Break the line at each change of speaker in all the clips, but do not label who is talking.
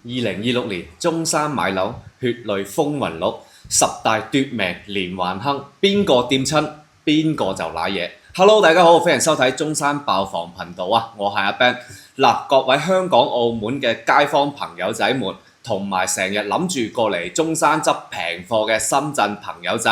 2026年中山買樓血淚風雲錄，十大奪命連環坑，邊個掂親邊個就瀨嘢。Hello， 大家好，歡迎收睇中山爆房頻道啊！我係阿 Ben。嗱，各位香港、澳門嘅街坊朋友仔們，同埋成日諗住過嚟中山執平貨嘅深圳朋友仔，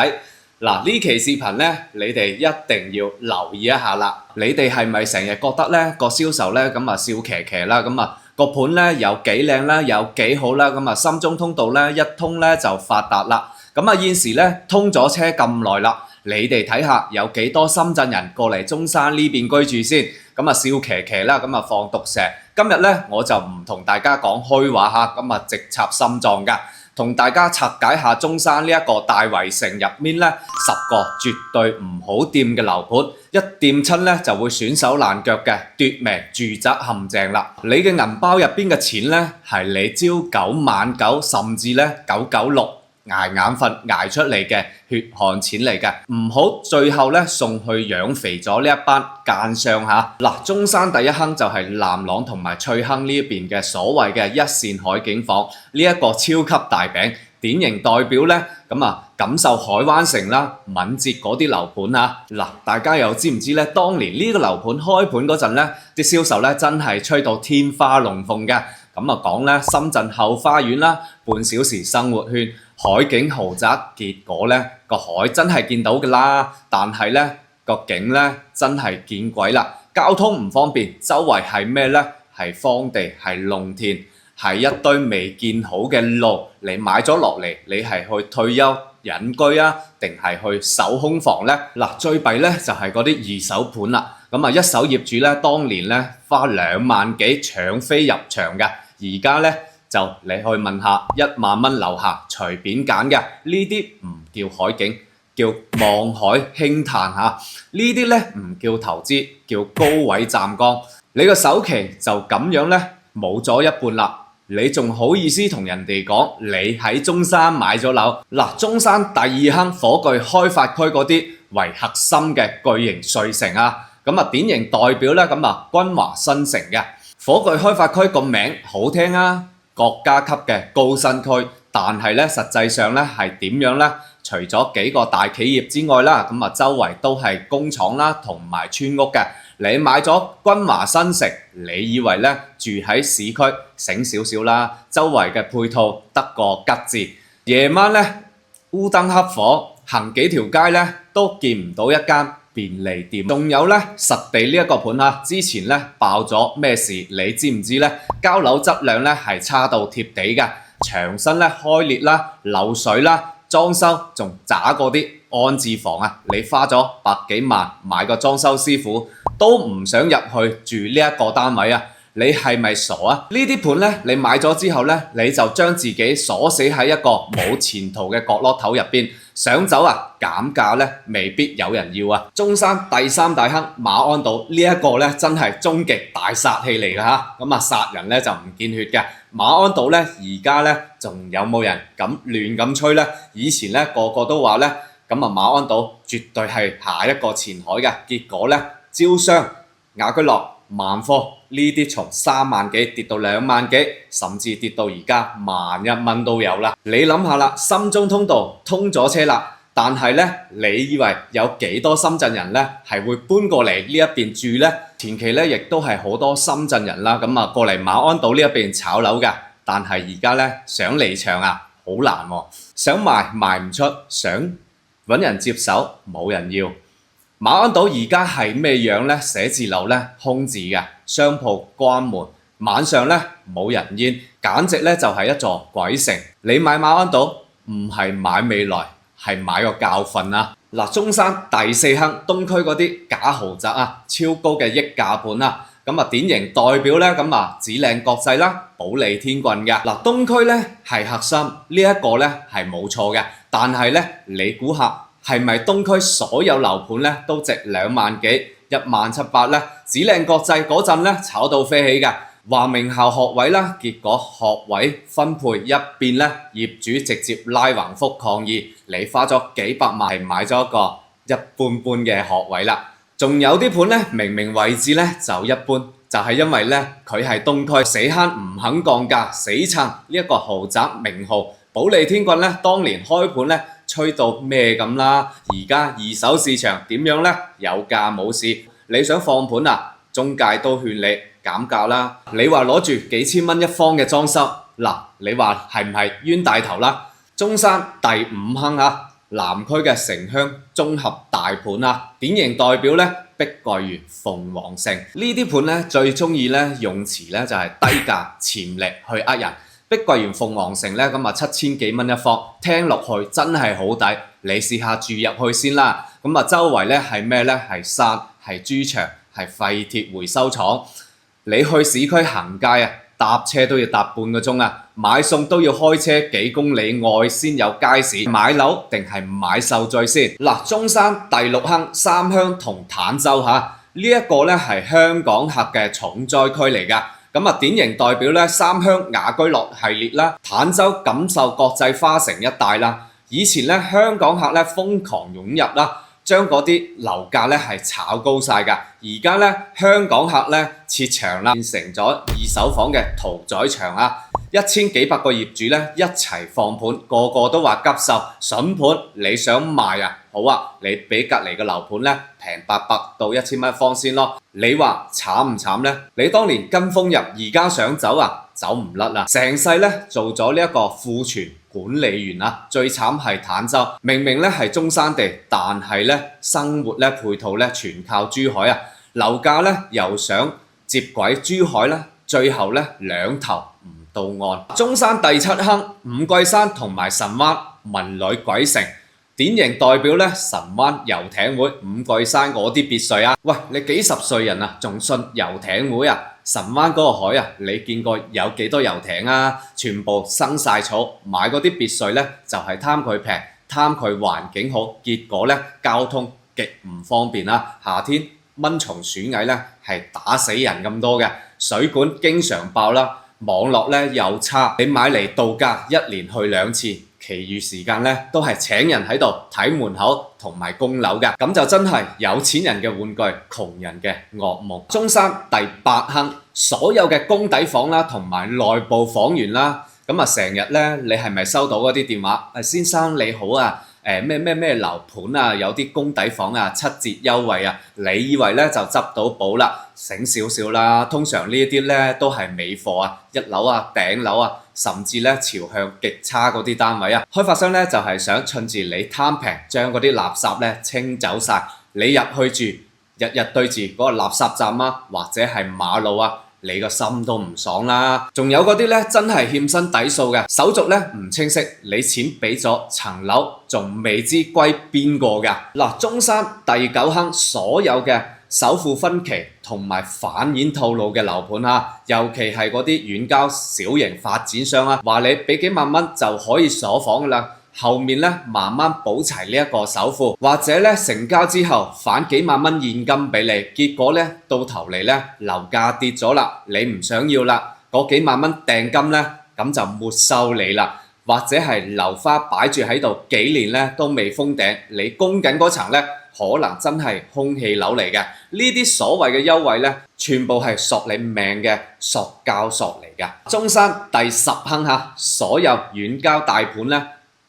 嗱，呢期視頻呢，你哋一定要留意一下啦。你哋係咪成日覺得呢個銷售呢咁啊笑騎騎啦，咁啊個盤呢有幾靚啦，有幾好啦，咁啊深中通道呢一通呢就發達啦。咁啊現時呢通咗車咁耐啦，你哋睇下有幾多深圳人過嚟中山呢邊居住先？咁啊笑騎騎啦，咁啊放毒蛇。今日呢我就唔同大家講虛話嚇，咁啊直插心臟㗎。同大家拆解下中山呢一個大圍城入面呢10個絕對唔好掂嘅樓盤，一掂親呢就會損手爛腳嘅奪命住宅陷阱啦！你嘅銀包入邊嘅錢呢，係你朝九晚九，甚至呢996捱眼瞓捱出嚟嘅血汗錢嚟嘅，唔好最後呢送去養肥咗呢一班奸商嚇。嗱，中山第一坑就係南朗同埋翠亨呢一邊嘅所謂嘅一線海景房，呢一個超級大餅，典型代表呢咁啊感受海灣城啦、敏捷嗰啲樓盤啊。嗱，大家又知唔知呢？當年呢個樓盤開盤嗰陣呢，啲銷售呢真係吹到天花龍鳳嘅。咁啊講呢，深圳後花園啦，半小時生活圈。海景豪宅，結果呢個海真係見到㗎啦，但係呢個景呢真係見鬼啦！交通唔方便，周圍係咩呢？係荒地，係農田，係一堆未建好嘅路。你買咗落嚟，你係去退休隱居啊，定係去守空房呢？嗱，最弊呢就係嗰啲二手盤啦。咁啊，一手業主呢，當年呢花2萬幾搶飛入場嘅，而家呢。就你去問下1萬蚊樓下隨便揀嘅，呢啲唔叫海景，叫望海興嘆嚇。呢啲呢唔叫投資，叫高位站崗。你個首期就咁樣呢冇咗一半啦，你仲好意思同人哋講你喺中山買咗樓？嗱，中山第二坑火炬開發區嗰啲為核心嘅巨型睡城啊，咁啊典型代表呢咁啊君華新城嘅火炬開發區個名好聽啊！國家級嘅高新區，但係咧實際上咧係點樣呢？除咗幾個大企業之外啦，咁啊周圍都係工廠啦同埋村屋嘅。你買咗君華新城，你以為咧住喺市區醒少少啦？周圍嘅配套得個吉字，夜晚咧烏燈黑火，行幾條街咧都見唔到一間便利店。仲有咧實地呢一個盤啊，之前咧爆咗咩事？你知唔知呢？交樓質量咧係差到貼地嘅，牆身咧開裂啦、漏水啦，裝修仲渣過啲安置房啊！你花咗百幾萬買個裝修師傅，都唔想入去住呢一個單位啊！你係咪傻啊？呢啲盤呢，你買咗之後呢，你就將自己鎖死喺一個冇前途嘅角落頭入邊，想走啊減價呢，未必有人要啊！中山第三大坑馬鞍島呢一個呢，真係終極大殺器嚟㗎嚇，咁啊殺人呢就唔見血嘅。馬鞍島呢，而家呢，仲有冇人敢亂咁吹呢？以前呢，個個都話呢，咁啊馬鞍島絕對係下一個前海嘅，結果呢，招商、雅居樂、萬科呢啲從3萬幾跌到2萬幾，甚至跌到而家11000蚊都有啦。你諗下啦，深中通道通咗車啦，但係呢，你以為有幾多深圳人呢係會搬過嚟呢一邊住呢？前期呢亦都係好多深圳人啦，咁啊過嚟馬鞍島呢一邊炒樓㗎，但係而家呢，想離場啊，好難喎，想賣賣唔出，想揾人接手冇人要。馬鞍島而家係咩樣呢？寫字樓呢，空置嘅，商鋪關門，晚上呢，冇人煙，簡直呢就係一座鬼城。你買馬鞍島唔係買未來，係買個教訓啊！嗱，中山第四坑東區嗰啲假豪宅啊，超高嘅溢價盤啊，咁啊典型代表呢，咁啊紫嶺國際啦、保利天郡嘅。嗱，東區呢係核心，呢一個呢係冇錯嘅，但係呢，你估下？係咪東區所有樓盤咧都值2萬幾、17800呢？紫嶺國際嗰陣咧炒到飛起嘅，話名校學位啦，結果學位分配一變咧，業主直接拉橫幅抗議，你花咗幾百萬係買咗一個一般般嘅學位啦。仲有啲盤咧，明明位置咧就一般，就係因為咧佢係東區死慳唔肯降價，死撐呢一個豪宅名號。保利天郡咧當年開盤咧吹到咩咁啦，而家二手市場點樣咧？有價冇市，你想放盤啊？中介都勸你減價啦。你話攞住幾千蚊一方嘅裝修，嗱，你話係唔係冤大頭啦？中山第五坑啊，南區嘅城鄉綜合大盤啊，典型代表咧碧桂園鳳凰城呢啲盤咧最中意咧用詞咧就係低價潛力去呃人。碧桂園鳳凰城咧咁啊7000幾蚊一方，聽落去真係好抵，你試下住入去先啦。咁啊周圍咧係咩咧？係山，係豬場，係廢鐵回收廠。你去市區行街啊，搭車都要搭半個鐘啊，買餸都要開車幾公里外先有街市。買樓定係買受罪先？嗱，中山第六坑三鄉同坦洲嚇，呢一個咧係香港客嘅重災區嚟㗎。咁啊，典型代表咧三鄉雅居樂系列啦，坦洲錦繡國際花城一帶啦。以前咧香港客咧瘋狂湧入啦，將嗰啲樓價咧係炒高晒㗎。而家咧香港客咧撤場啦，變成咗二手房嘅屠宰場啊！1000幾百個業主咧一齊放盤，個個都話急售筍盤，你想賣啊？好啊，你俾隔離嘅樓盤咧平800到1000蚊一方先咯。你話慘唔慘咧？你當年跟風入，而家想走啊，走唔甩啊！成世咧做咗呢一個庫存管理員啊，最慘係坦洲，明明咧係中山地，但係咧生活咧配套咧全靠珠海啊，樓價咧又想接軌珠海咧，最後咧兩頭唔到岸。中山第七坑五桂山同埋神灣文旅鬼城。典型代表咧神灣遊艇會，五桂山嗰啲別墅啊！喂，你幾十歲人啊，仲信遊艇會啊？神灣嗰個海啊，你見過有幾多遊艇啊？全部生晒草，買嗰啲別墅咧就係貪佢平，貪佢環境好，結果咧交通極唔方便啦。夏天蚊蟲鼠蟻咧係打死人咁多嘅，水管經常爆啦，網絡咧又差，你買嚟度假一年去2次。其餘時間咧都係請人喺度睇門口同埋供樓嘅，咁就真係有錢人嘅玩具，窮人嘅噩夢。中山第八坑所有嘅公底房啦，同埋內部房源啦，咁啊成日咧，你係咪收到嗰啲電話？先生你好啊，咩樓盤啊，有啲公底房啊7折優惠啊，你以為咧就執到寶啦？醒少少啦，通常呢一啲咧都係尾貨啊，1樓啊、頂樓啊，甚至咧朝向極差嗰啲單位啊，開發商咧就係想趁住你貪平，將嗰啲垃圾咧清走晒，你入去住，日日對住嗰個垃圾站啊，或者係馬路啊，你個心都唔爽啦。仲有嗰啲咧真係欠薪底數嘅，手續咧唔清晰，你錢俾咗，層樓仲未知歸邊個㗎？嗱，中山第九坑所有嘅首付分期同埋反演套路嘅樓盤啊，尤其係嗰啲遠郊小型發展商啊，話你俾幾萬蚊就可以鎖房㗎啦，後面咧慢慢補齊呢一個首付，或者咧成交之後返幾萬蚊現金俾你，結果咧到頭嚟咧樓價跌咗啦，你唔想要啦，嗰幾萬蚊訂金咧咁就沒收你啦，或者係樓花擺住喺度幾年咧都未封頂，你供緊嗰層咧可能真係空氣樓嚟嘅。呢啲所謂嘅優惠咧，全部係索你命嘅塑膠索嚟㗎。中山第10坑嚇，所有遠郊大盤咧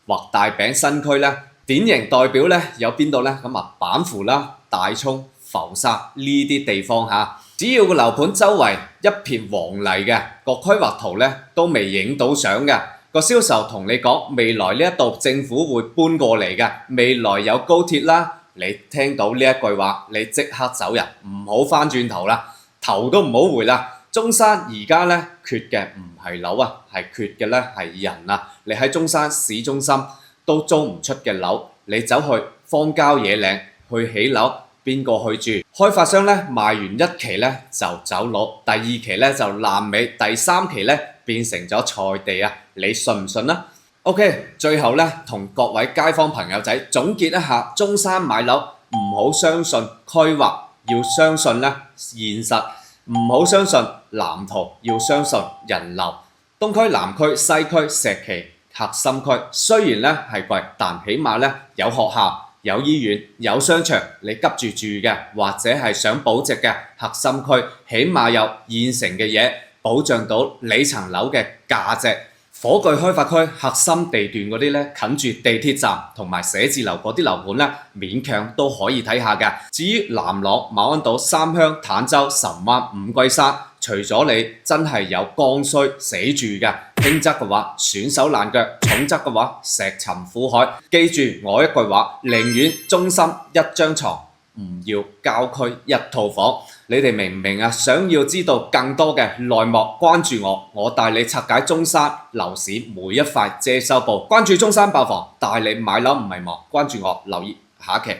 或大餅新區咧，典型代表咧有邊度咧？咁啊，板湖啦、大涌、浮沙呢啲地方嚇，只要個樓盤周圍一片黃泥嘅，個規劃圖咧都未影到相嘅。個銷售同你講，未來呢一度政府會搬過嚟嘅，未來有高鐵啦。你聽到呢一句話，你即刻走人，唔好翻轉頭啦，頭都唔好回啦。中山而家咧缺嘅唔係樓啊，係缺嘅咧係人啊。你喺中山市中心都租唔出嘅樓，你走去荒郊野嶺去起樓，邊個去住？開發商咧賣完1期咧就走佬，第2期咧就爛尾，第3期咧變成咗菜地啊！你信唔信啊？OK， 最後咧同各位街坊朋友仔總結一下，中山買樓唔好相信規劃，要相信咧現實，唔好相信藍圖，要相信人流。東區、南區、西區、石岐核心區雖然咧係貴，但起碼咧有學校、有醫院、有商場，你急住住嘅，或者係想保值嘅核心區，起碼有現成嘅嘢保障到你層樓嘅價值。火炬開發區核心地段嗰啲咧，近住地鐵站同埋寫字樓嗰啲樓盤咧，勉強都可以睇下嘅。至於南朗、馬鞍島、三鄉、坦洲、神灣、五龜山，除咗你真係有剛需死住嘅，輕則嘅話損手爛腳，重則嘅話石沉苦海。記住我一句話，寧願中心一張床，唔要郊區一套房。你哋明唔明啊？想要知道更多嘅內幕，關注我，我帶你拆解中山樓市每一塊遮羞布。關注中山爆房，帶你買樓唔迷茫。關注我，留意下一期。